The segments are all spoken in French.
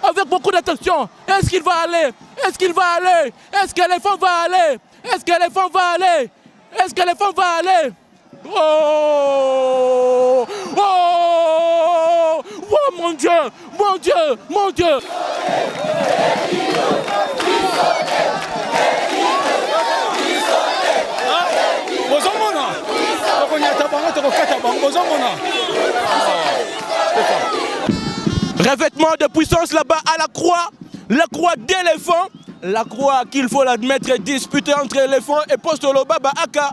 avec beaucoup d'attention. Est-ce qu'il va aller? Est-ce qu'il va aller? Est-ce que l'éléphant va aller? Est-ce que l'éléphant va aller? Est-ce que l'éléphant va aller? Oh! Oh! Oh mon Dieu! Mon Dieu! Mon Dieu! Revêtement de puissance là-bas à la croix d'éléphant, la croix qu'il faut l'admettre est disputée entre éléphant et Postolo Baba Aka.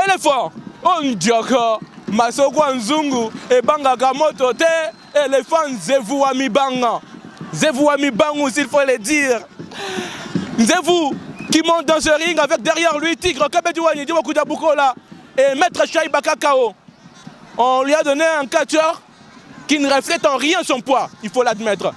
Éléphant, Ondiaka, Masokwa Nzungu, et Bangaka Moto te, éléphant Zevu Amibanga. Zevu Amibangu, s'il faut le dire. Zevu qui monte dans ce ring avec derrière lui Tigre Kabedouani, Dimokuda Bukola et Maître Shaiba Kakao. On lui a donné un catcheur qui ne reflète en rien son poids, il faut l'admettre.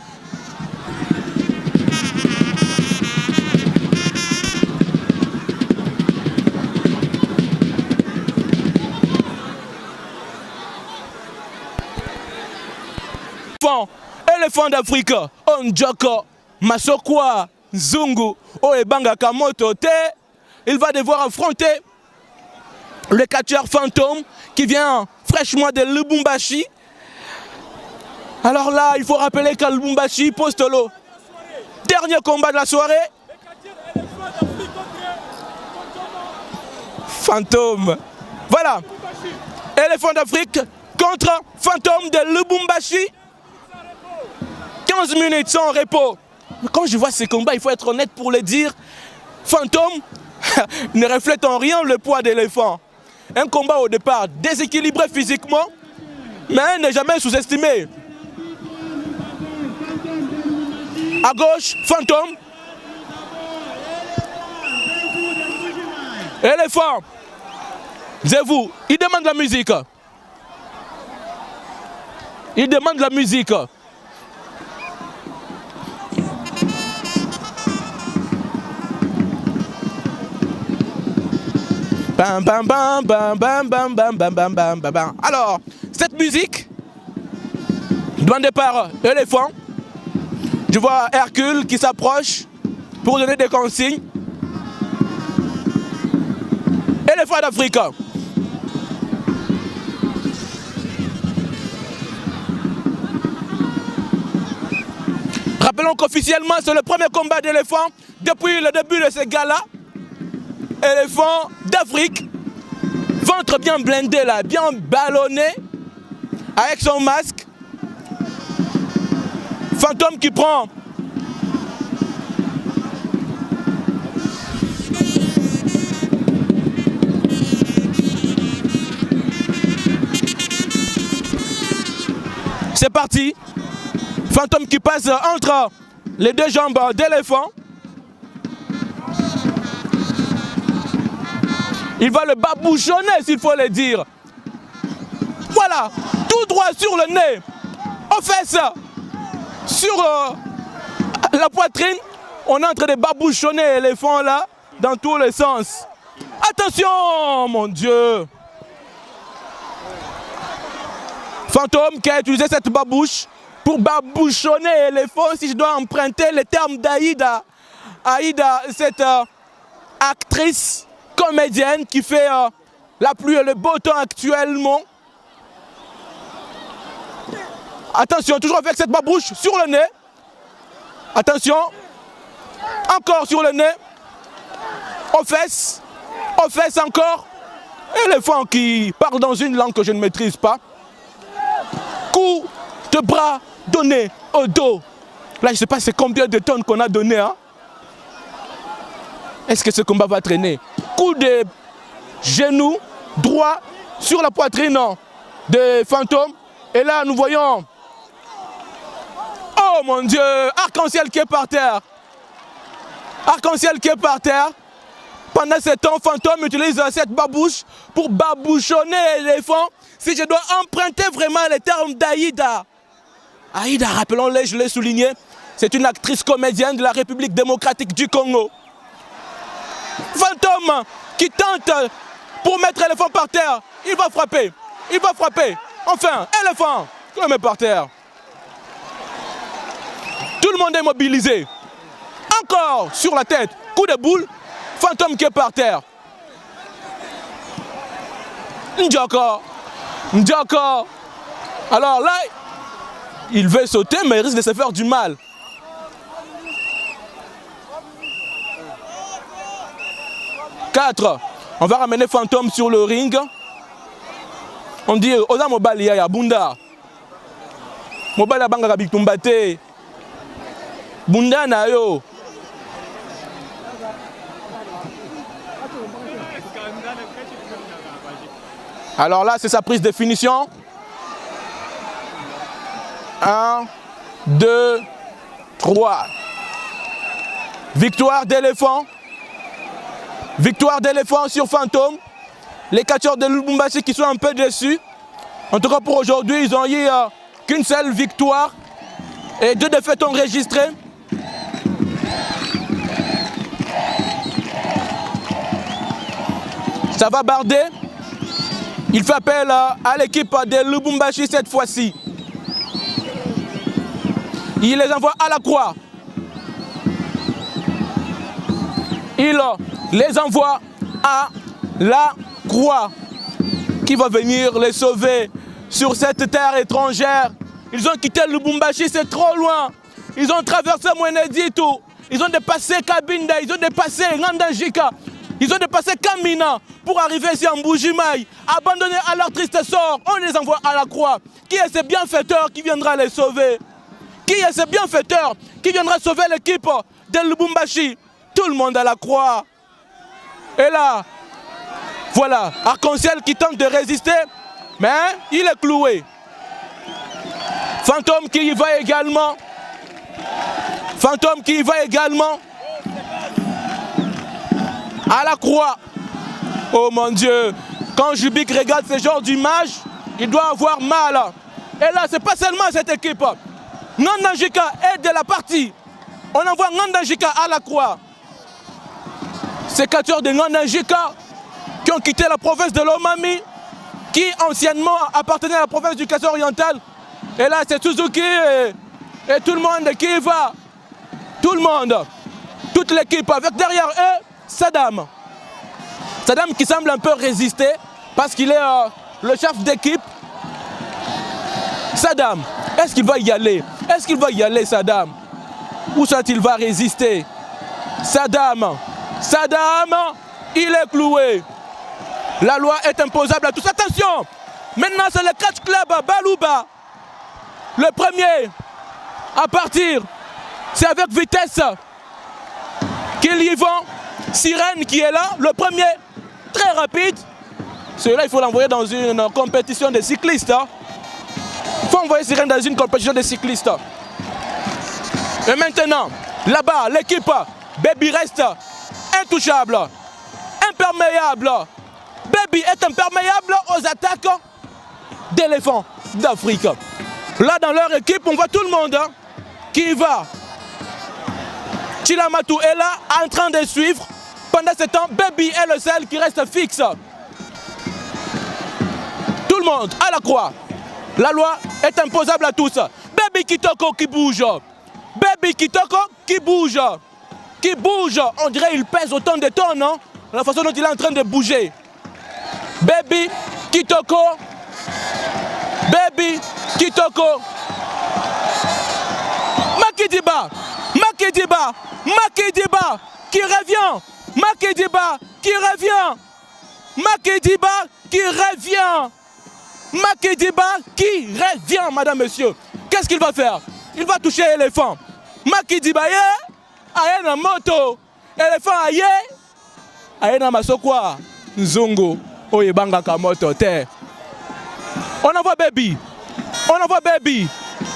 Éléphant d'Afrique, Ondiaka, Masokwa, Zungu, Oebanga Kamoto Te, il va devoir affronter le catcheur fantôme qui vient fraîchement de Lubumbashi. Alors là, il faut rappeler qu'à Lubumbashi, Postolo, dernier combat de la soirée. Fantôme. Voilà. Éléphant d'Afrique contre Fantôme de Lubumbashi. 15 minutes sans repos. Quand je vois ces combats, il faut être honnête pour le dire. Fantôme ne reflète en rien le poids d'éléphant. Un combat au départ déséquilibré physiquement, mais n'est jamais sous-estimé. À gauche, Fantôme. Éléphant. Zevu, il demande la musique. Il demande la musique. Bam bam bam bam bam bam bam bam bam bam bam bam. Alors, cette musique, d'un départ, éléphant. Je vois Hercule qui s'approche pour donner des consignes. Éléphant d'Afrique. Rappelons qu'officiellement, c'est le premier combat d'éléphant depuis le début de ce gala. Éléphant d'Afrique, ventre bien blindé là, bien ballonné, avec son masque. Fantôme qui prend. C'est parti. Fantôme qui passe entre les deux jambes d'éléphant. Il va le babouchonner, s'il faut le dire. Voilà, tout droit sur le nez, aux fesses, sur la poitrine. On est en train de babouchonner l'éléphant là, dans tous les sens. Attention, mon Dieu. Fantôme qui a utilisé cette babouche pour babouchonner l'éléphant, si je dois emprunter les termes d'Aïda. Aïda, cette actrice comédienne qui fait la pluie et le beau temps actuellement. Attention, toujours avec cette babouche sur le nez. Attention. Encore sur le nez. Aux fesses encore. Éléphant qui parle dans une langue que je ne maîtrise pas. Coup de bras donné au dos. Là, je ne sais pas c'est combien de tonnes qu'on a donné. Hein? Est-ce que ce combat va traîner? Coup de genou droit sur la poitrine de Fantôme. Et là, nous voyons... Oh mon Dieu! Arc-en-ciel qui est par terre. Arc-en-ciel qui est par terre. Pendant ce temps, Fantôme utilise cette babouche pour babouchonner l'éléphant. Si je dois emprunter vraiment les termes d'Aïda. Aïda, rappelons-le, je l'ai souligné, c'est une actrice comédienne de la République démocratique du Congo. Fantôme qui tente pour mettre l'éléphant par terre. Il va frapper. Il va frapper. Enfin, éléphant qui le met par terre. le monde est mobilisé. Encore sur la tête. Coup de boule. Fantôme qui est par terre. Ndjoko. Ndjoko. Alors là, il veut sauter, mais il risque de se faire du mal. Quatre. On va ramener Fantôme sur le ring. On dit, Oza Mobali ya Bunda. Mobali ya Banga Bitumbate. Bunda na yo. Alors là, c'est sa prise de finition. 1, 2, 3. Victoire d'éléphant. Victoire d'éléphant sur Fantôme. Les catcheurs de Lubumbashi qui sont un peu déçus. En tout cas pour aujourd'hui, ils ont eu qu'une seule victoire et 2 défaites enregistrées. Ça va barder. Il fait appel à l'équipe de Lubumbashi cette fois-ci. Il les envoie à la croix. Il les envoie à la croix. Qui va venir les sauver sur cette terre étrangère. Ils ont quitté Lubumbashi, c'est trop loin. Ils ont traversé Mweneditu. Ils ont dépassé Kabinda. Ils ont dépassé Ngandajika. Ils ont dépassé Kamina pour arriver ici en Mbuji-Mayi. Abandonnés à leur triste sort, on les envoie à la croix. Qui est ce bienfaiteur qui viendra les sauver? Qui est ce bienfaiteur qui viendra sauver l'équipe de Lubumbashi? Tout le monde à la croix. Et là, voilà, Arc-en-Ciel qui tente de résister, mais il est cloué. Fantôme qui y va également. Fantôme qui y va également. À la croix. Oh mon Dieu. Quand Jubik regarde ce genre d'image, il doit avoir mal. Et là, c'est pas seulement cette équipe. Ngandajika est de la partie. On envoie Ngandajika à la croix. Ces catcheurs de Ngandajika qui ont quitté la province de Lomami, qui anciennement appartenait à la province du Kassai oriental. Et là, c'est Suzuki et tout le monde qui y va. Tout le monde. Toute l'équipe avec derrière eux, Saddam. Saddam qui semble un peu résister parce qu'il est le chef d'équipe. Saddam, est-ce qu'il va y aller? Est-ce qu'il va y aller, Saddam? Ou soit il va résister? Saddam, Saddam, il est cloué. La loi est imposable à tous. Attention! Maintenant, c'est le catch club Balouba. Le premier à partir. C'est avec vitesse qu'ils y vont. Sirène qui est là. Le premier, très rapide. Celui-là, il faut l'envoyer dans une compétition de cyclistes. Il faut envoyer Sirène dans une compétition de cyclistes. Et maintenant, là-bas, l'équipe Baby reste intouchable, imperméable. Baby est imperméable aux attaques d'éléphants d'Afrique. Là, dans leur équipe, on voit tout le monde qui y va. Chilamatu est là, en train de suivre. Pendant ce temps, Baby est le seul qui reste fixe. Tout le monde à la croix. La loi est imposable à tous. Baby Kitoko qui bouge. Baby Kitoko qui bouge. Qui bouge. On dirait qu'il pèse autant de tonnes, non? La façon dont il est en train de bouger. Baby Kitoko. Baby Kitoko. Makidiba. Makidiba. Makidiba qui revient. Makidiba qui revient. Makidiba qui revient. Makidiba qui revient, madame, monsieur. Qu'est-ce qu'il va faire? Il va toucher l'éléphant. Makidiba, aye na moto. Éléphant, aye na masokwa. Nzongo. Oye banga kamoto te. On envoie Baby. On envoie Baby.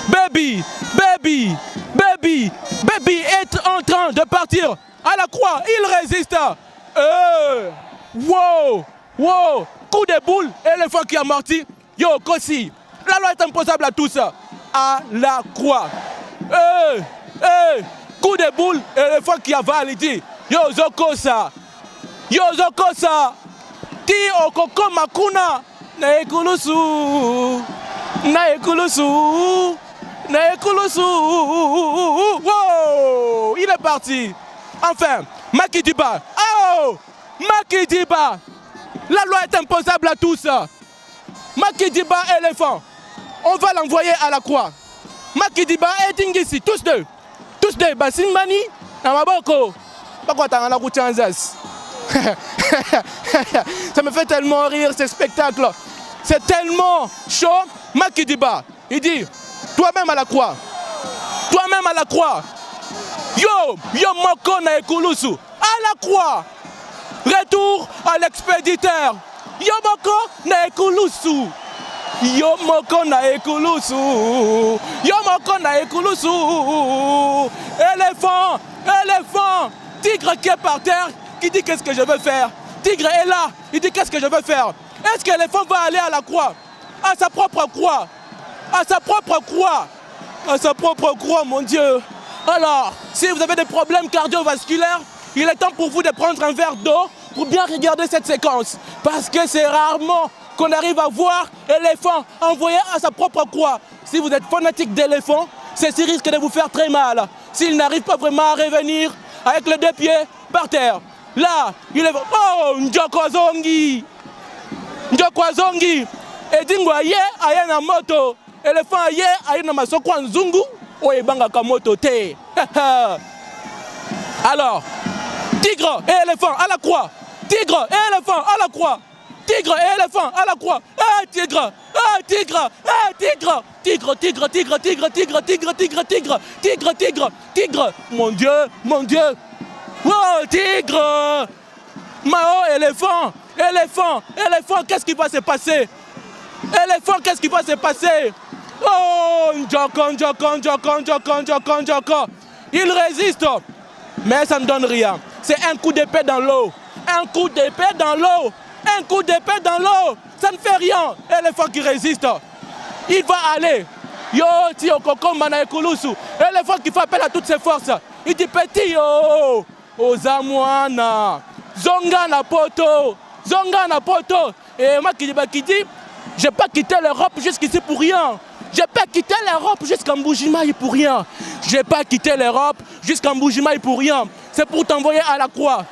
Baby. Baby. Baby. Baby est en train de partir à la croix. Il résiste. Wow. Wow. Coup de boule. Éléphant qui a morti. Yo, Kossi. La loi est imposable à tous. À la croix. Coup de boule. Éléphant qui a validé. Yo, Zokosa. Yo, Zokosa. Ti okoko makuna. Na ekulusu. Na ekulusu. Na ekulusu. Wow. parti. Enfin, Makidiba. Oh, Makidiba. La loi est imposable à tous. Makidiba, éléphant. On va l'envoyer à la croix. Makidiba et Tingisi, tous deux. Tous deux. Basimani, Namaboko. Pourquoi t'as la route en Zas? Ça me fait tellement rire ce spectacle. C'est tellement chaud. Makidiba, il dit, toi-même à la croix. Toi-même à la croix. Yo, yo moko na ekulusu. À la croix. Retour à l'expéditeur. Yo moko na ekulusu. Yo moko na ekulusu. Yo moko na ekulusu. Éléphant, éléphant. Tigre qui est par terre, qui dit qu'est-ce que je veux faire. Tigre est là, il dit qu'est-ce que je veux faire. Est-ce que l'éléphant va aller à la croix? À sa propre croix. À sa propre croix. À sa propre croix, mon Dieu. Alors, si vous avez des problèmes cardiovasculaires, il est temps pour vous de prendre un verre d'eau pour bien regarder cette séquence. Parce que c'est rarement qu'on arrive à voir l'éléphant envoyé à sa propre croix. Si vous êtes fanatique d'éléphant, ceci risque de vous faire très mal. S'il n'arrive pas vraiment à revenir avec les deux pieds par terre. Là, il est... Oh, Njokozongi. Njokozongi. Et dingwa ye aye na moto. Éléphant ye aye na masokwa nzungu. Oye banga kamoto te. Alors, tigre et éléphant à la croix. Tigre et éléphant à la croix. Tigre et éléphant à la croix. Ah, tigre. Ah, tigre. Ah, tigre. Tigre, tigre, tigre, tigre, tigre, tigre, tigre, tigre, tigre, tigre, tigre. Mon Dieu, mon Dieu. Oh, tigre. Mao, éléphant. Éléphant, éléphant, qu'est-ce qui va se passer? Éléphant, qu'est-ce qui va se passer? Oh, Njoko, Njoko, Njoko, Njoko, Njoko, Njoko. Il résiste, mais ça ne donne rien. C'est un coup d'épée dans l'eau. Un coup d'épée dans l'eau. Un coup d'épée dans l'eau. Ça ne fait rien. Éléphant qui résiste. Il va aller. Yo, tio, koko, mana ekulusu. Éléphant qui fait appel à toutes ses forces. Il dit petit, yo, Ozamuana. Zonga na poto. Zonga na poto. Et moi qui dit, j'ai pas quitté l'Europe jusqu'ici pour rien. J'ai pas quitté l'Europe jusqu'en Mbujimayi pour rien. J'ai pas quitté l'Europe jusqu'en Mbujimayi pour rien. C'est pour t'envoyer à la croix.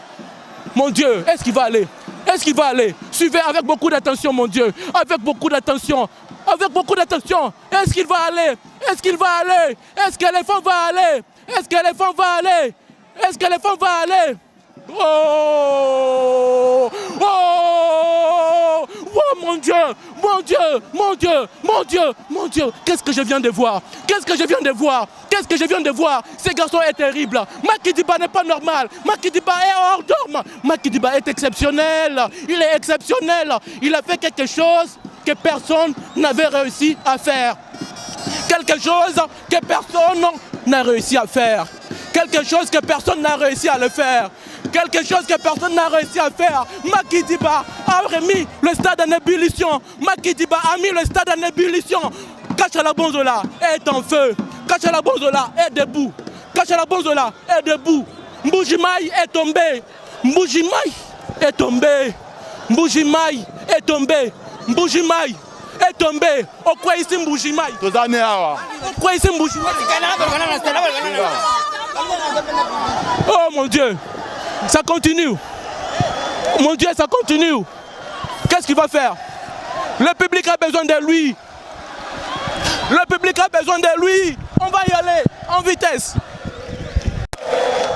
Mon Dieu, est-ce qu'il va aller? Est-ce qu'il va aller? Suivez avec beaucoup d'attention, mon Dieu. Avec beaucoup d'attention. Avec beaucoup d'attention. Est-ce qu'il va aller? Est-ce qu'il va aller? Est-ce que l'éléphant va aller? Est-ce que l'éléphant va aller? Est-ce que l'éléphant va aller? Oh! Oh! Oh mon Dieu! Mon Dieu! Mon Dieu! Mon Dieu! Mon Dieu! Qu'est-ce que je viens de voir? Qu'est-ce que je viens de voir? Qu'est-ce que je viens de voir? Ce garçon est terrible. Makidiba n'est pas normal. Makidiba est hors norme. Makidiba est exceptionnel. Il est exceptionnel. Il a fait quelque chose que personne n'avait réussi à faire. Quelque chose que personne n'a réussi à faire. Quelque chose que personne n'a réussi à le faire. Quelque chose que personne n'a réussi à faire. Makidiba a remis le stade en ébullition. Makidiba a mis le stade en ébullition. Kachala Bonzola est en feu. Kachala Bonzola est debout. Kachala Bonzola est debout. Mbujimayi est tombé. Mbujimayi est tombé. Mbujimayi est tombé. Mbujimayi est tombé. Okwa ici Mbujimayi. Okwa ici Mbujimayi. Oh mon Dieu. Ça continue. Mon Dieu, ça continue. Qu'est-ce qu'il va faire? Le public a besoin de lui. Le public a besoin de lui. On va y aller en vitesse.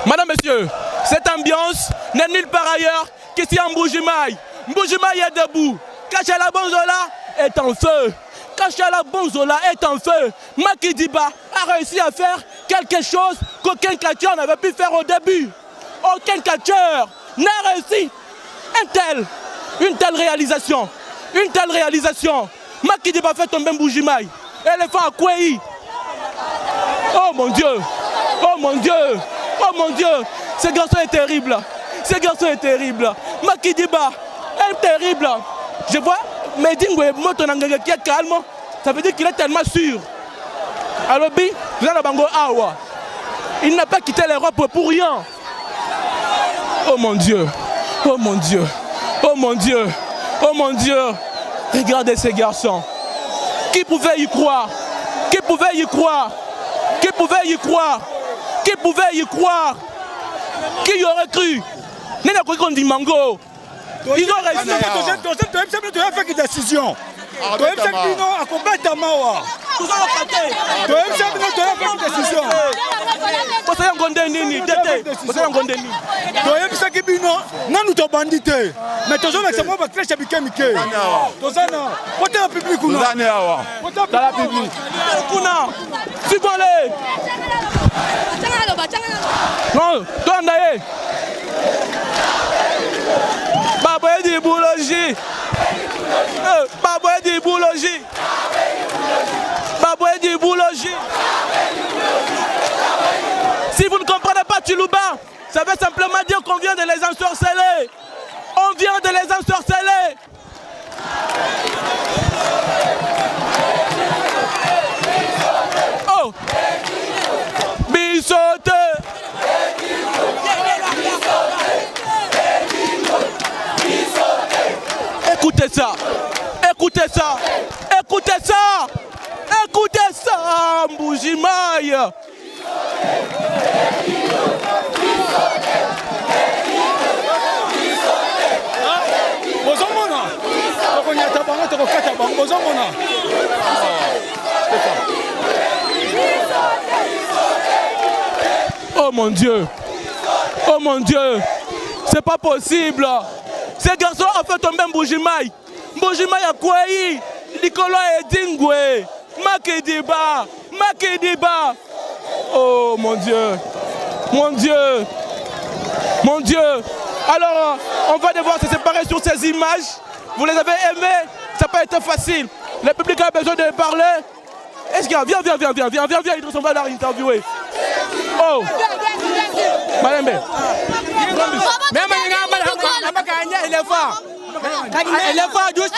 Madame, Monsieur, cette ambiance n'est nulle part ailleurs qu'ici en Mbujimayi. Mbujimayi est debout. Kachala Bonzola est en feu. Kachala Bonzola est en feu. Makidiba a réussi à faire quelque chose qu'aucun catcheur n'avait pu faire au début. Aucun catcheur n'a réussi une telle réalisation. Une telle réalisation. Makidiba fait tomber Mbujimayi. Éléphant à Kwei. Oh mon Dieu. Oh mon Dieu. Oh mon Dieu. Ce garçon est terrible. Ce garçon est terrible. Makidiba est terrible. Je vois Medingwe Motonanganga qui est calme. Ça veut dire qu'il est tellement sûr. Alors, il n'a pas quitté l'Europe pour rien. Oh mon Dieu. Oh mon Dieu. Oh mon Dieu. Oh mon Dieu. Regardez ces garçons. Qui pouvait y croire? Qui pouvait y croire? Qui pouvait y croire? Qui pouvait y croire? Qui y aurait cru? N'est-ce pas qu'on dit Mango? Ils ont réussi. Tu as fait une décision. Tu as fait une combattement. Tu as fait une décision. Parce que Gondé Nini, parce que Gondé Nini. Tu as fait que bino, non nous t'as bandité. Mais tu as fait que moi ma clé chabike mike. Tu as na, wote la public ou non? Tu as la public. Kuna, si vous allez. Non, toi Ndaye. Baba dit boulanger. Baba dit boulanger. Baba dit boulanger. Si vous ne comprenez pas Tchilouba, ça veut simplement dire qu'on vient de les ensorceler. On vient de les ensorceler. Oh! Bissote! Écoutez ça! Écoutez ça! Écoutez ça! Écoutez ça, Mboujimaï! Oh mon Dieu! Oh mon Dieu! C'est pas possible! Ces garçons ont fait tomber Mboujimaï! Mboujimaï a quoi? Nicolas Edingwe! Makediba! Makediba! Oh mon Dieu! Mon Dieu! Mon Dieu! Alors, on va devoir se séparer sur ces images. Vous les avez aimées? Ça n'a pas été facile. Le public a besoin de parler. Est-ce qu'il y a... Viens, Idriss, on va la interviewer. Oh! Malembe. Même il est fort. Il est fort, douce.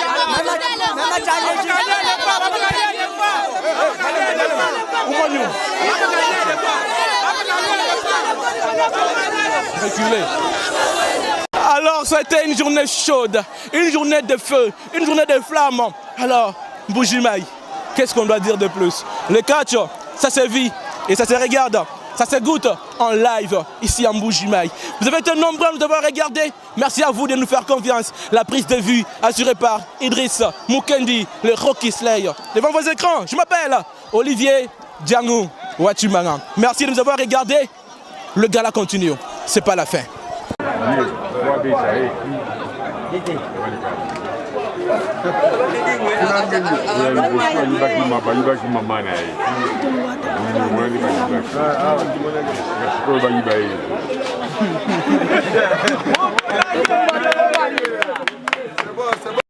Alors c'était une journée chaude, une journée de feu, une journée de flamme. Alors, Mboujimaï, qu'est-ce qu'on doit dire de plus? Le catch, ça se vit et ça se regarde, ça se goûte en live ici à Mboujimaï. Vous avez été nombreux à nous avoir regardé. Merci à vous de nous faire confiance. La prise de vue assurée par Idriss Mukendi, le Rocky Slayer. Devant vos écrans, je m'appelle Olivier Djangou Wachimanga. Merci de nous avoir regardé. Le gala continue. C'est pas la fin.